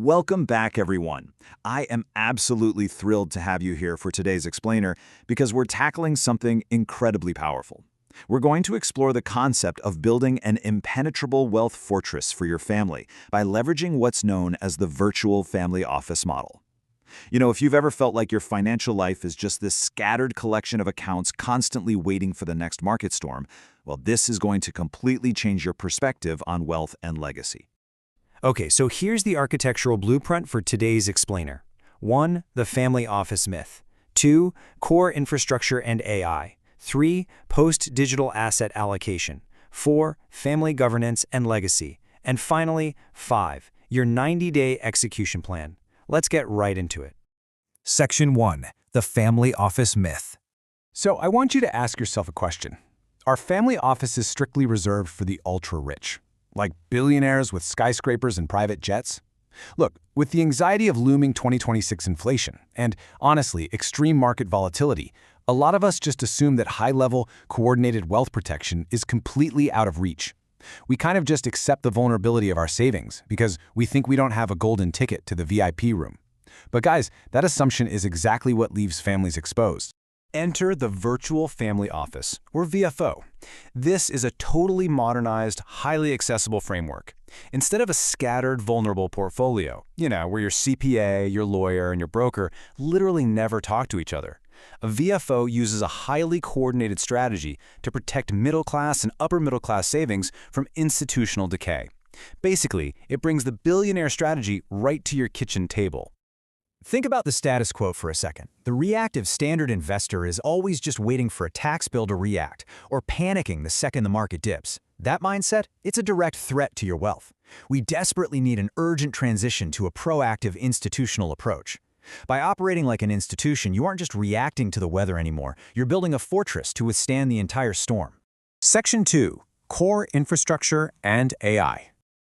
Welcome back, everyone. I am absolutely thrilled to have you here for today's explainer because we're tackling something incredibly powerful. We're going to explore the concept of building an impenetrable wealth fortress for your family by leveraging what's known as the virtual family office model. If you've ever felt like your financial life is just this scattered collection of accounts constantly waiting for the next market storm, well, this is going to completely change your perspective on wealth and legacy. Okay, so here's the architectural blueprint for today's explainer. 1. The family office myth. 2. Core infrastructure and AI. 3. Post-digital asset allocation. 4. Family governance and legacy. And finally, 5. Your 90-day execution plan. Let's get right into it. Section 1. The family office myth. So I want you to ask yourself a question. Are family offices strictly reserved for the ultra-rich? Like billionaires with skyscrapers and private jets? Look, with the anxiety of looming 2026 inflation and, honestly, extreme market volatility, a lot of us just assume that high-level, coordinated wealth protection is completely out of reach. We kind of just accept the vulnerability of our savings because we think we don't have a golden ticket to the VIP room. But guys, that assumption is exactly what leaves families exposed. Enter the Virtual Family Office, or VFO. This is a totally modernized, highly accessible framework. Instead of a scattered, vulnerable portfolio, where your CPA, your lawyer, and your broker literally never talk to each other, a VFO uses a highly coordinated strategy to protect middle-class and upper-middle-class savings from institutional decay. Basically, it brings the billionaire strategy right to your kitchen table. Think about the status quo for a second. The reactive standard investor is always just waiting for a tax bill to react, or panicking the second the market dips. That mindset, it's a direct threat to your wealth. We desperately need an urgent transition to a proactive institutional approach. By operating like an institution, you aren't just reacting to the weather anymore. You're building a fortress to withstand the entire storm. Section 2. Core infrastructure and AI.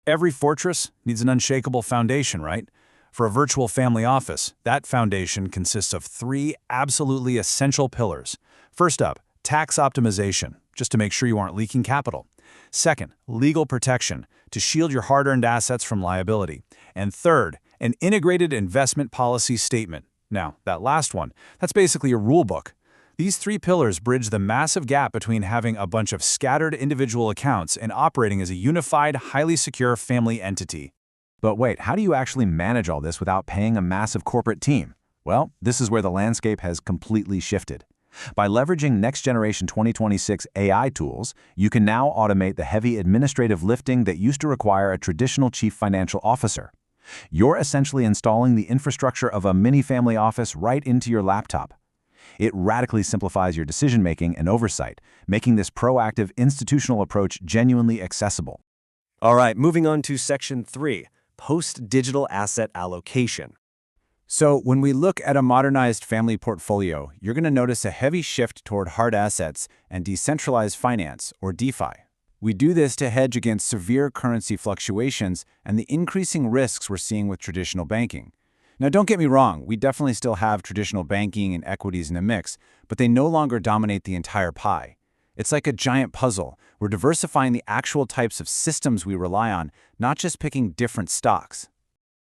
Every fortress needs an unshakable foundation, right? For a virtual family office, that foundation consists of 3 absolutely essential pillars. First up, tax optimization, just to make sure you aren't leaking capital. Second, legal protection, to shield your hard-earned assets from liability. And third, an integrated investment policy statement. Now, that last one, that's basically a rule book. These 3 pillars bridge the massive gap between having a bunch of scattered individual accounts and operating as a unified, highly secure family entity. But wait, how do you actually manage all this without paying a massive corporate team? Well, this is where the landscape has completely shifted. By leveraging next-generation 2026 AI tools, you can now automate the heavy administrative lifting that used to require a traditional chief financial officer. You're essentially installing the infrastructure of a mini-family office right into your laptop. It radically simplifies your decision-making and oversight, making this proactive institutional approach genuinely accessible. All right, moving on to Section 3. Post-digital asset allocation. So when we look at a modernized family portfolio, you're going to notice a heavy shift toward hard assets and decentralized finance, or DeFi. We do this to hedge against severe currency fluctuations and the increasing risks we're seeing with traditional banking. Now, don't get me wrong, we definitely still have traditional banking and equities in the mix, but they no longer dominate the entire pie. It's like a giant puzzle. We're diversifying the actual types of systems we rely on, not just picking different stocks.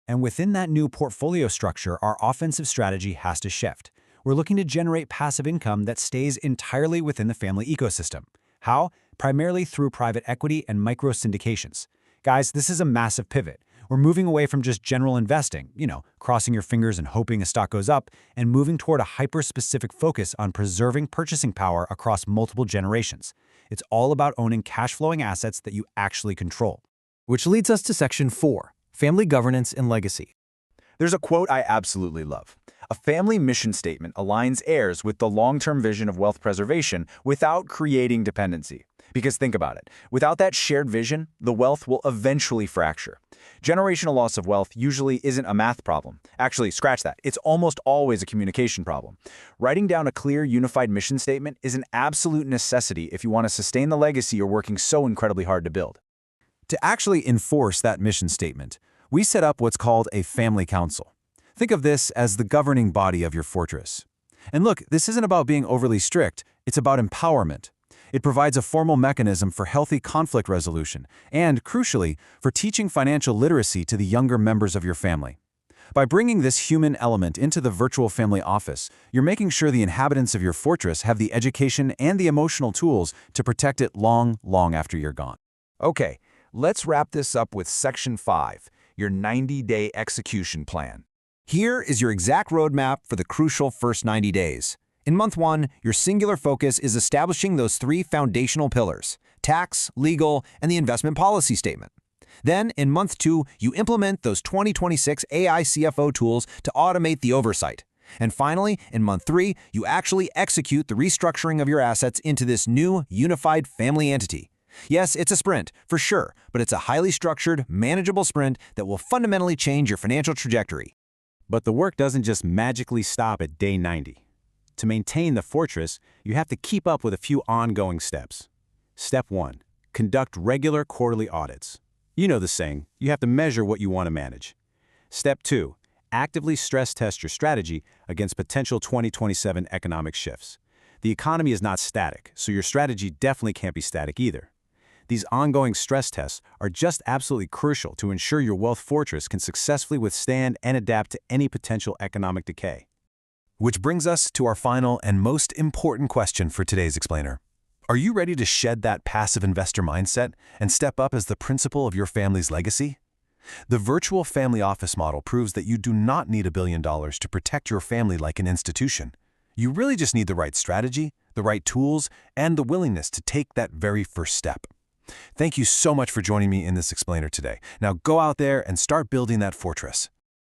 And within that new portfolio structure, our offensive strategy has to shift. We're looking to generate passive income that stays entirely within the family ecosystem. How? Primarily through private equity and micro syndications. Guys, this is a massive pivot. We're moving away from just general investing, crossing your fingers and hoping a stock goes up, and moving toward a hyper-specific focus on preserving purchasing power across multiple generations. It's all about owning cash-flowing assets that you actually control. Which leads us to Section 4, Family Governance and Legacy. There's a quote I absolutely love. A family mission statement aligns heirs with the long-term vision of wealth preservation without creating dependency. Because think about it, without that shared vision, the wealth will eventually fracture. Generational loss of wealth usually isn't a math problem. Actually, scratch that. It's almost always a communication problem. Writing down a clear, unified mission statement is an absolute necessity if you want to sustain the legacy you're working so incredibly hard to build. To actually enforce that mission statement, we set up what's called a family council. Think of this as the governing body of your fortress. And look, this isn't about being overly strict, it's about empowerment. It provides a formal mechanism for healthy conflict resolution and, crucially, for teaching financial literacy to the younger members of your family. By bringing this human element into the virtual family office, you're making sure the inhabitants of your fortress have the education and the emotional tools to protect it long, long after you're gone. Okay, let's wrap this up with Section 5, your 90-day execution plan. Here is your exact roadmap for the crucial first 90 days. In month 1, your singular focus is establishing those 3 foundational pillars: tax, legal, and the investment policy statement. Then, in month 2, you implement those 2026 AI CFO tools to automate the oversight. And finally, in month 3, you actually execute the restructuring of your assets into this new, unified family entity. Yes, it's a sprint, for sure, but it's a highly structured, manageable sprint that will fundamentally change your financial trajectory. But the work doesn't just magically stop at day 90. To maintain the fortress, you have to keep up with a few ongoing steps. Step 1. Conduct regular quarterly audits. You know the saying, you have to measure what you want to manage. Step 2. Actively stress test your strategy against potential 2027 economic shifts. The economy is not static, so your strategy definitely can't be static either. These ongoing stress tests are just absolutely crucial to ensure your wealth fortress can successfully withstand and adapt to any potential economic decay. Which brings us to our final and most important question for today's explainer. Are you ready to shed that passive investor mindset and step up as the principal of your family's legacy? The virtual family office model proves that you do not need $1 billion to protect your family like an institution. You really just need the right strategy, the right tools, and the willingness to take that very first step. Thank you so much for joining me in this explainer today. Now go out there and start building that fortress.